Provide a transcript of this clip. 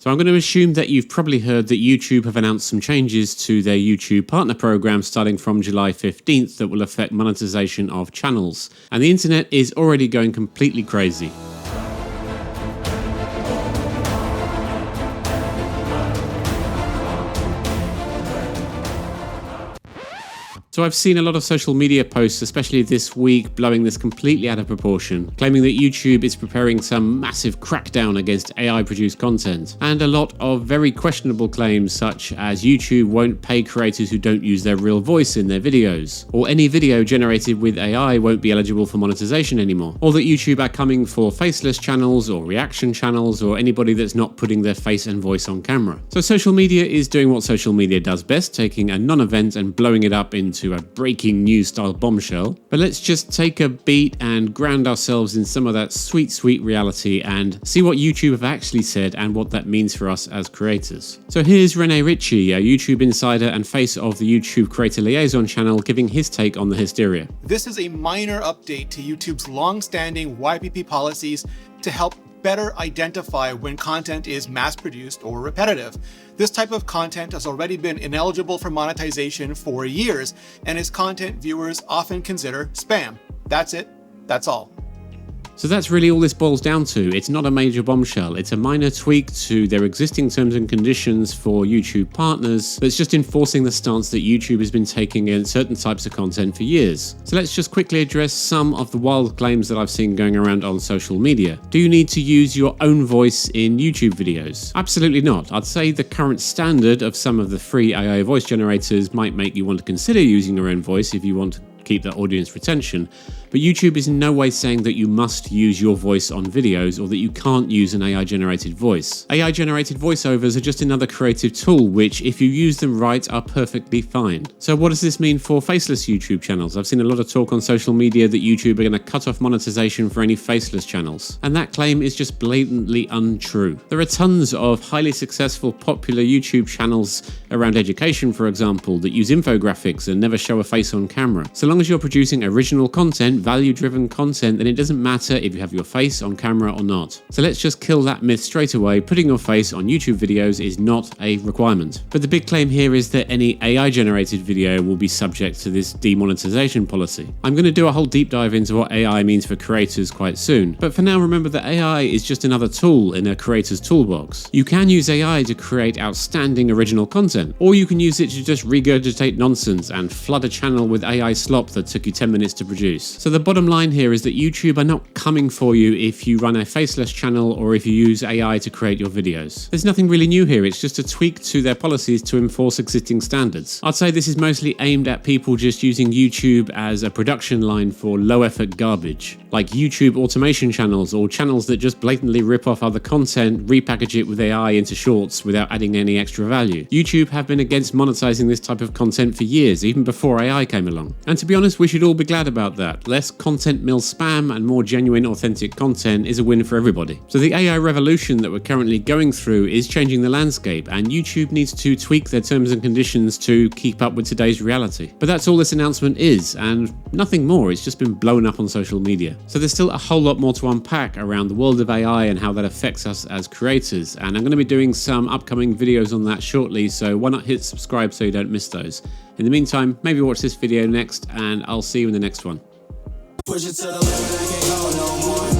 So I'm going to assume that you've probably heard that YouTube have announced some changes to their YouTube partner program starting from July 15th that will affect monetization of channels. And the internet is already going completely crazy. So I've seen a lot of social media posts, especially this week, blowing this completely out of proportion, claiming that YouTube is preparing some massive crackdown against AI-produced content, and a lot of very questionable claims such as YouTube won't pay creators who don't use their real voice in their videos, or any video generated with AI won't be eligible for monetization anymore, or that YouTube are coming for faceless channels or reaction channels or anybody that's not putting their face and voice on camera. So social media is doing what social media does best, taking a non-event and blowing it up into a breaking news style bombshell. But let's just take a beat and ground ourselves in some of that sweet reality and see what YouTube have actually said and what that means for us as creators. So here's Rene Ritchie, a YouTube insider and face of the YouTube Creator Liaison channel, giving his take on the hysteria. This is a minor update to YouTube's long-standing YPP policies to help better identify when content is mass-produced or repetitive. This type of content has already been ineligible for monetization for years and is content viewers often consider spam. That's it. That's all. So that's really all this boils down to. It's not a major bombshell. It's a minor tweak to their existing terms and conditions for YouTube partners that's just enforcing the stance that YouTube has been taking against certain types of content for years. So let's just quickly address some of the wild claims that I've seen going around on social media. Do you need to use your own voice in YouTube videos? Absolutely not. I'd say the current standard of some of the free AI voice generators might make you want to consider using your own voice if you want to keep that audience retention, but YouTube is in no way saying that you must use your voice on videos or that you can't use an AI-generated voice. AI-generated voiceovers are just another creative tool which, if you use them right, are perfectly fine. So what does this mean for faceless YouTube channels? I've seen a lot of talk on social media that YouTube are going to cut off monetization for any faceless channels, and that claim is just blatantly untrue. There are tons of highly successful, popular YouTube channels around education, for example, that use infographics and never show a face on camera. So long as you're producing original content, value-driven content, then it doesn't matter if you have your face on camera or not. So let's just kill that myth straight away. Putting your face on YouTube videos is not a requirement. But the big claim here is that any AI-generated video will be subject to this demonetization policy. I'm going to do a whole deep dive into what AI means for creators quite soon. But for now, remember that AI is just another tool in a creator's toolbox. You can use AI to create outstanding original content, or you can use it to just regurgitate nonsense and flood a channel with AI slop that took you 10 minutes to produce. So the bottom line here is that YouTube are not coming for you if you run a faceless channel or if you use AI to create your videos. There's nothing really new here, it's just a tweak to their policies to enforce existing standards. I'd say this is mostly aimed at people just using YouTube as a production line for low-effort garbage, like YouTube automation channels or channels that just blatantly rip off other content, repackage it with AI into shorts without adding any extra value. YouTube have been against monetizing this type of content for years, even before AI came along. And to be honest, we should all be glad about that. Less content mill spam and more genuine, authentic content is a win for everybody. So the AI revolution that we're currently going through is changing the landscape, and YouTube needs to tweak their terms and conditions to keep up with today's reality. But that's all this announcement is, and nothing more. It's just been blown up on social media. So there's still a whole lot more to unpack around the world of AI and how that affects us as creators, and I'm going to be doing some upcoming videos on that shortly, so why not hit subscribe so you don't miss those. In the meantime, maybe watch this video next, and I'll see you in the next one. Push it to the limit, I can't go no more.